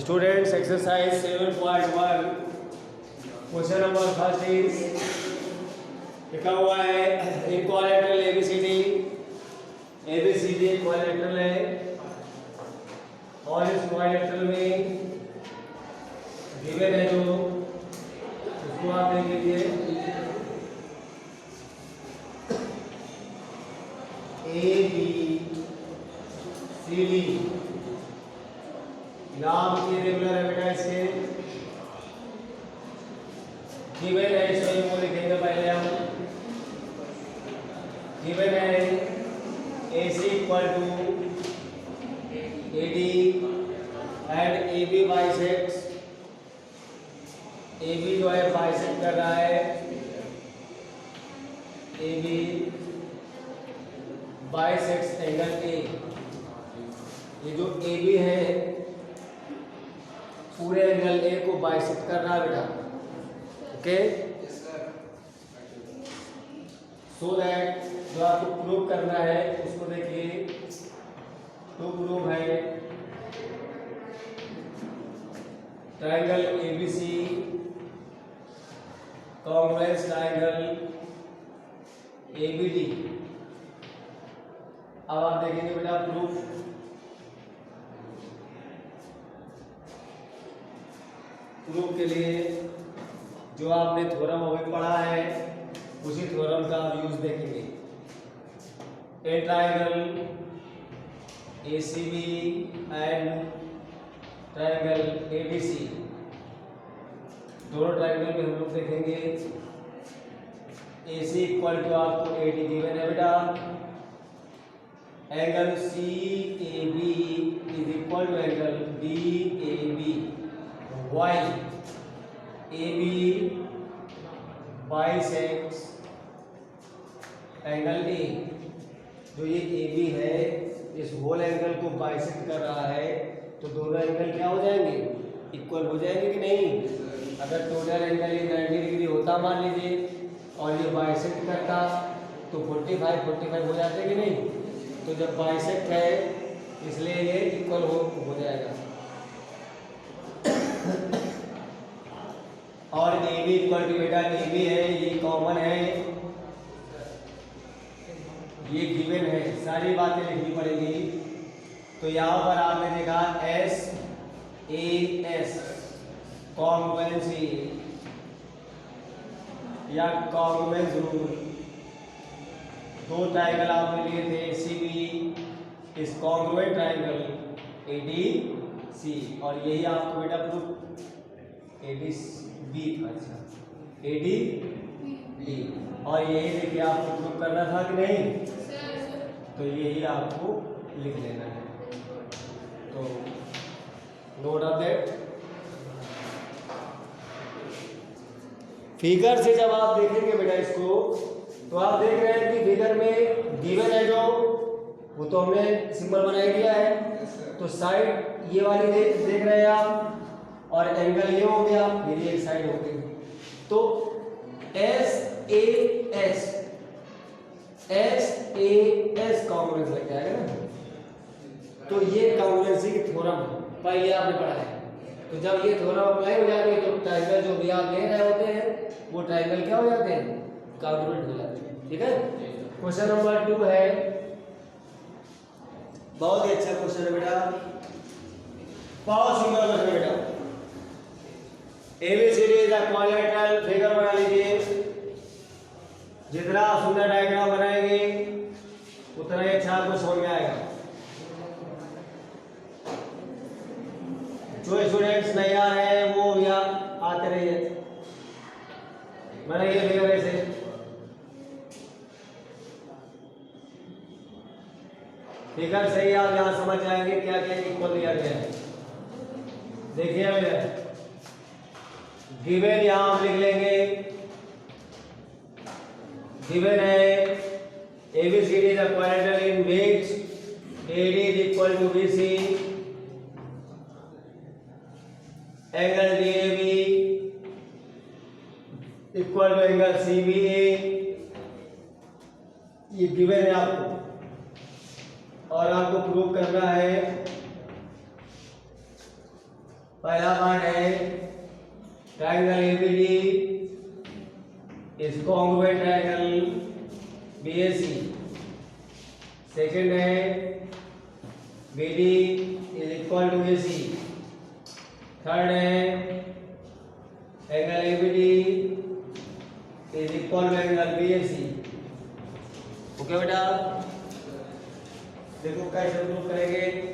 Students, exercise 7.1 question number first is लिखा हुआ है इक्वालेटरल एबीसीडी इक्वालेटरल है और इस इक्वालेटरल में गिवन है जो उसको आप देख लीजिए ए बी सी डी नाम की रेगुलर है बेटा इसके गिवन है इसमें वो लिखेंगे पहले हम गिवन है AC equal to AD and AB bisects AB जो है बाइसेक्ट कर रहा है AB बाइसेक्ट्स एंगल A। ये जो AB है पूरे एंगल A को बाइसेक्ट कर रहा है बेटा। ओके, सो दैट जो आपको प्रूव करना है उसको देखिए। तो प्रूव है triangle ABC congruence triangle ABD। अब आप देखेंगे बेटा प्रूफ के लिए जो आपने थ्योरम अभी पढ़ा है उसी थ्योरम का आप यूज देखेंगे। A triangle ACB and triangle ABC दोनों ट्रायंगल में हम लोग देखेंगे AC इक्वल टू आपको AD गिवन है बेटा। Angle CAB is equal to angle BAB। Why AB bisects angle A। जो ये AB है इस होल एंगल को बाइसेक्ट कर रहा है तो दोनों एंगल क्या हो जाएंगे, इक्वल हो जाएंगे कि नहीं। अगर टोटल एंगल ये 90 डिग्री होता मान लीजिए और ये बाइसेक्ट करता तो 45 हो जाते कि नहीं। तो जब बाइसेक्ट है इसलिए ये इक्वल हो जाएगा। और AB इक्वल टू बेटा AB है, ये कॉमन है, ये गिवन है, सारी बातें लिखनी पड़ेगी। तो यहाँ पर आपने देखा SAS कॉन्ग्रुएंसी या कॉन्ग्रुएंस रूल। दो ट्रायंगल आपने लिए थे ACB इस कॉन्ग्रुएंट ट्रायंगल ADC और यही आपको बेटा प्रूफ ADB था। अच्छा ADB और यही देखिए आपको प्रूफ करना था कि नहीं, तो यही आपको लिख लेना है। तो नोट ऑफ दैट। फिगर से जब आप देखेंगे बेटा इसको तो आप देख रहे हैं कि फिगर में गिवन है जो वो तो हमने सिंबल बना दिया है। तो साइड ये वाली देख रहे हैं आप और एंगल ये हो गया, मेरी एक साइड हो गई। तो SAS कॉन्ग्रुएंस लग जाएगा ना। तो ये कॉन्ग्रुएंसी की थ्योरम पहले आपने पढ़ा है। तो जब ये थ्योरम अप्लाई हो जाती है तो ट्रायंगल जो भी आप ले रहे होते हैं वो ट्रायंगल क्या हो जाते हैं, कॉन्ग्रुएंट हो जाते हैं। ठीक है। क्वेश्चन नंबर 2 है, बहुत ही अच्छा क्वेश्चन है बेटा, बहुत सिंपल क्वेश्चन है बेटा। ABCD इज इक्विलैटरल फिगर बना लीजिए। जितना सुंदर डायग्राम बनाएंगे उतना ही अच्छा आपको समझ में आएगा। जो स्टूडेंट्स नहीं आ रहे हैं वो भी आते रहिए, बनाइए फिगर ऐसे। फिगर सही आप यहाँ समझ जाएंगे क्या क्या इक्वल दिया गया है। देखिए मेरे गिवन यहां हम लिख लेंगे। गिवन है ABCD is equilateral in which AD is equal to BC angle DAB equal to angle CBA। ये गिवन है आपको और आपको प्रूव करना है पहला पार्ट है triangle ABD is congruent triangle BAC. Second है BD is equal to AC. Third है angle ABD is equal to angle BAC. Okay बेटा, देखो कैसे प्रूव करेंगे।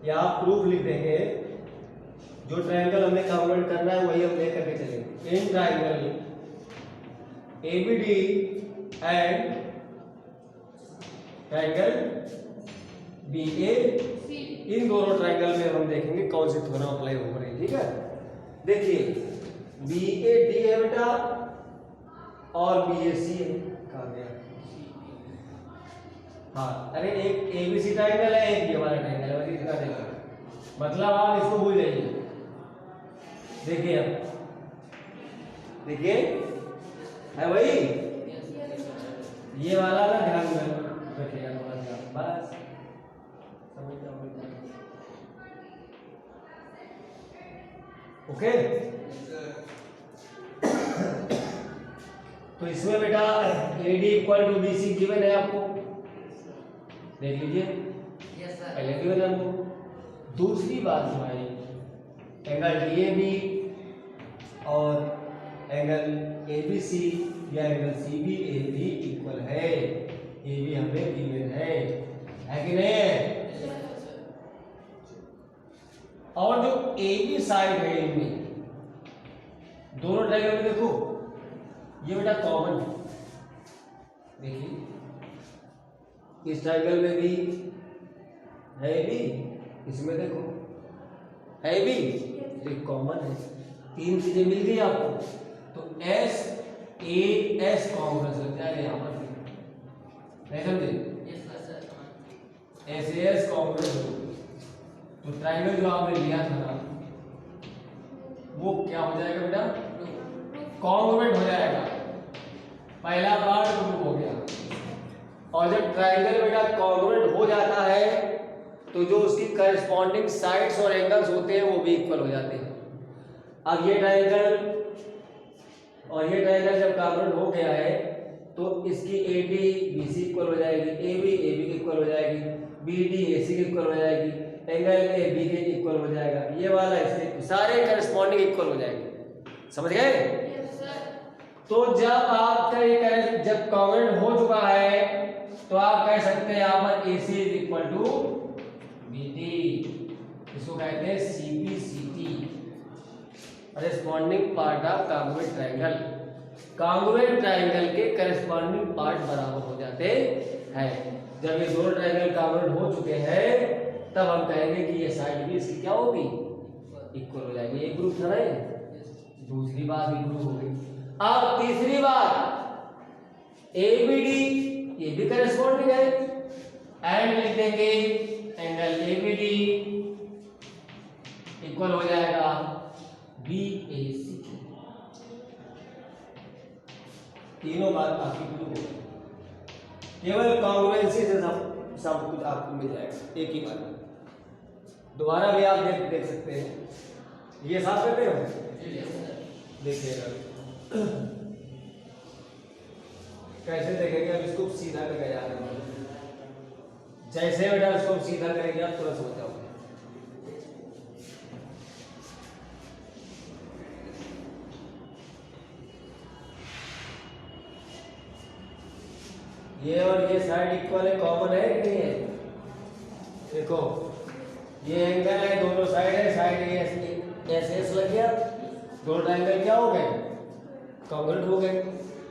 यहाँ प्रूफ लिख देंगे, जो ट्रायंगल हमें कॉन्ग्रुएंट करना है वही हम लेकर के चलेंगे। In triangle ABD and triangle BA, इन दोनों ट्रायंगल में हम देखेंगे कौन सी थ्योरम अप्लाई हो रही है। ठीक है, देखिए बीएडी है बेटा और बीएसी है। कहा गया? हाँ, अरे एक एबीसी ट्रायंगल है, एक ये वाला ट्रायंगल है, इतना देखो, मतलब आप इसको भूल जाइए। देखिए अब देखिए है वही, ये वाला ना ध्यान में रखिएगा थोड़ा सा, बस समझ जाओगे। ओके, तो इसमें बेटा AD equal to BC given है आपको, देख लीजिए। यस सर, पहले गिवन है हमको। दूसरी बात जो है एंगल डीएबी और एंगल एबीसी या एंगल सीबीएबी इक्वल है, ये भी हमें गिवन है कि नहीं है? और जो एबी साइड है इनमें दोनों ट्रायंगल में देखो ये बेटा कॉमन है। देखिए इस ट्रायंगल में भी है भी, इसमें देखो है भी, ये कॉमन है। तीन चीजें मिल गई आपको, तो एस ए एस कॉन्ग्रुएंस लग जाएगा यहाँ पर, नहीं समझे? S A S congruence. तो ट्रायंगल जो आपने लिया था ना वो क्या हो जाएगा बेटा? कॉन्ग्रुएंट हो जाएगा। पहला पार्ट प्रूव हो गया। और जब ट्रायंगल बेटा कॉन्ग्रुएंट हो जाता है तो जो उसकी करस्पॉन्डिंग साइड्स और एंगल्स होते हैं वो भी इक्वल हो जाते हैं। अब ये ट्रायंगल और ये ट्रायंगल जब कॉन्ग्रुएंट हो गया है तो इसकी एडी बीसी इक्वल हो जाएगी, एबी एबी के इक्वल हो जाएगी, बीडी एसी के इक्वल हो जाएगी, एंगल एबी के इक्वल हो जाएगा, ये वाला इसके, सारे करस्पॉन्डिंग इक्वल हो जाएंगे। समझ गए? तो जब आपका ये जब कॉन्ग्रुएंट हो चुका है तो आप कह सकते हैं यहाँ पर AC is equal to BD, इसको कहते हैं CPCT, corresponding part of congruent triangle. Congruent triangle के करस्पॉन्डिंग पार्ट बराबर हो जाते हैं। जब ये दोनों ट्रायंगल कॉन्ग्रुएंट हो चुके हैं तब हम कहेंगे कि ये साइड भी इसकी क्या होगी? इक्वल हो जाएगी। एक ग्रुप था ना, दूसरी बात भी ग्रुप हो गई। अब तीसरी बात ABD, ये भी करस्पॉन्डिंग है, एंड लिख देंगे एंगल ABD इक्वल हो जाएगा BAC। तीनों बात आपकी प्रूव हो गई। केवल कॉन्ग्रुएंसी से सब कुछ आपको मिल जाएगा एक ही बार में। दोबारा भी आप देख सकते हैं। ये साफ करते हो, देखिएगा कैसे देखेंगे। अब इसको सीधा करके जा रहे हैं, जैसे बेटा इसको सीधा करेंगे आप तुरंत समझ जाओगे। ये और ये साइड इक्वल है, कॉमन है कि नहीं है? देखो ये एंगल है, दोनों साइड है, साइड एस लग गया, दोनों ट्रायंगल क्या हो गए? कॉन्ग्रुएंट हो गए।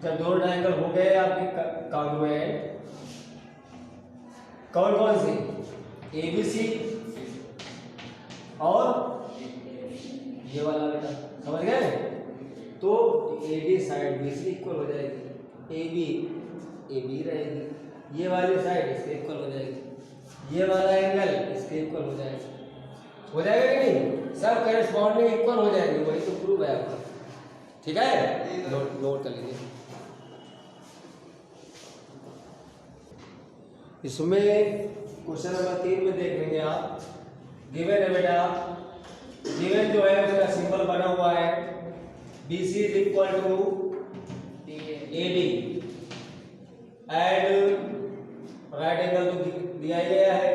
जब दोनों ट्रायंगल हो गए आपके कॉन्ग्रुएंट, कौन कौन सी? एबीसी और ये वाला बेटा, समझ गए? तो एडी साइड बीसी इक्वल हो जाएगी, एबी एबी रहेगी, ये वाली साइड इसके इक्वल हो जाएगी, ये वाला एंगल इसके इक्वल हो जाएगा। हो जाएगा कि नहीं? सब करस्पॉन्डिंग इक्वल हो जाएंगे, वही तो प्रूफ है आपका। ठीक है, नोट कर लीजिए। इसमें क्वेश्चन नंबर 3 में देख लेंगे आप। गिवन है बेटा, गिवन जो है उसका सिंबल बना हुआ है BC is equal to AD and right angle तो दिया ही गया है,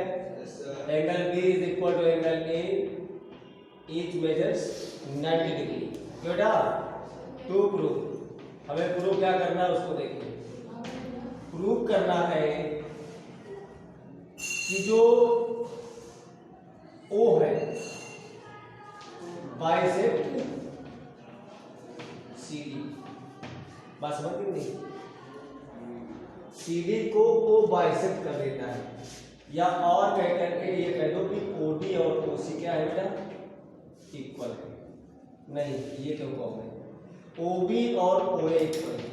angle B is equal to angle A, each measures 90 degree. बेटा टू प्रूव, हमें प्रूव क्या करना है उसको देखिए। प्रूव करना है कि जो O है बाइसेप्ट CD, बात समझ गए नहीं? CD को O बाइसेप्ट कर देता है, या और कह करके ये कह दो कि OD और OC क्या है बेटा, इक्वल है। नहीं, ये क्यों कहोगे? OB और OA इक्वल है।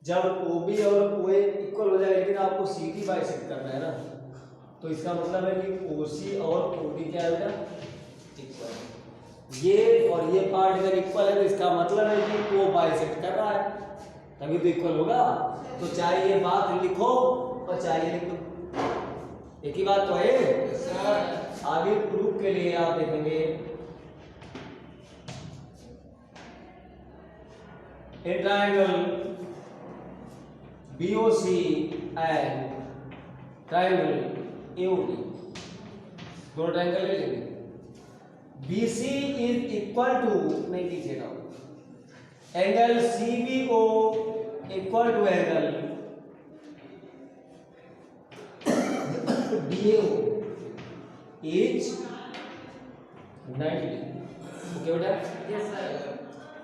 जब OB और OA इक्वल हो जाए, लेकिन आपको CD बाइसेक्ट करना है ना, तो इसका मतलब है कि OC और OD क्या है बेटा, इक्वल है। ये और ये पार्ट अगर इक्वल है तो इसका मतलब है कि वो बाइसेक्ट कर रहा है, तभी तो इक्वल होगा। तो चाहे ये बात लिखो और चाहे लिख दो, एक ही बात तो है। आगे प्रूफ के लिए आप देखेंगे a triangle BOC and triangle AOD, दो ट्रायंगल ले लेंगे। BC इज इक्वल टू, नहीं लीजिएगा, angle CBO equal to angle DAO is 90। Okay बेटा, यस सर।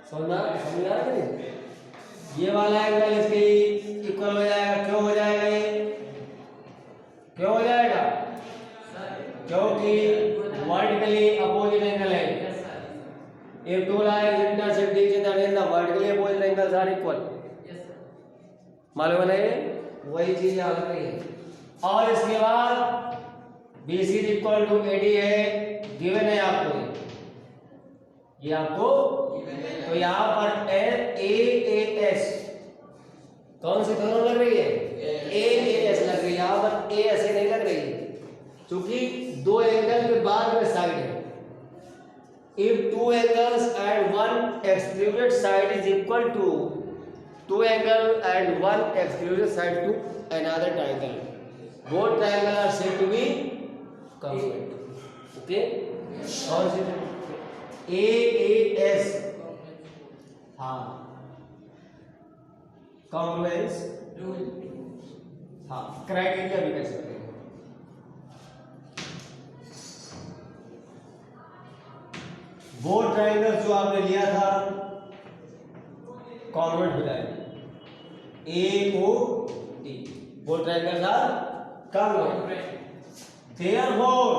समझ आ रहा है नहीं? ये वाला एंगल इसके इक्वल हो जाएगा, क्यों हो जाएगा ये, क्यों हो जाएगा? क्योंकि वर्टिकली अपोजिट एंगल है। Yes sir. If two lines intersect each other then the vertically opposite angles are equal। Yes sir. मालूम है ना ये? वही चीज यहाँ लग रही है। और इसके बाद BC is equal to AD है, गिवन है आपको ये आपको, तो यहाँ पर AAS कौन सी दोनों लग रही है? AAS लग रही है। यहाँ पर A ऐसे नहीं लग रही है, क्योंकि दो एंगल के बाद में साइड है। If two angles and one extruded side is equal to two angle and one extruded side to another triangle, both triangle are said to be congruent। Okay? कौन सी? AAS, हाँ, congruence रूल। हाँ, criteria भी कह सकते हैं। वो triangle जो आपने लिया था कॉन्वर्ट हो जाएगा AOD, वो ट्राइंगल था कॉन्वर्ट। देयरफॉर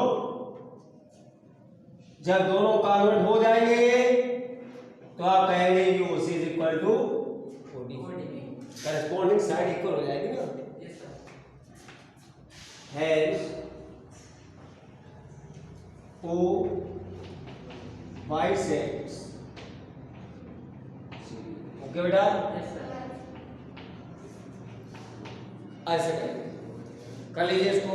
जब दोनों कॉन्वर्ट हो जाएंगे तो आप कहेंगे कि OC is equal to OD, corresponding side equal हो जाएगी ना। Yes sir. Hence O bisects CD। Okay बेटा, यस सर। ऐसे कर लीजिए इसको।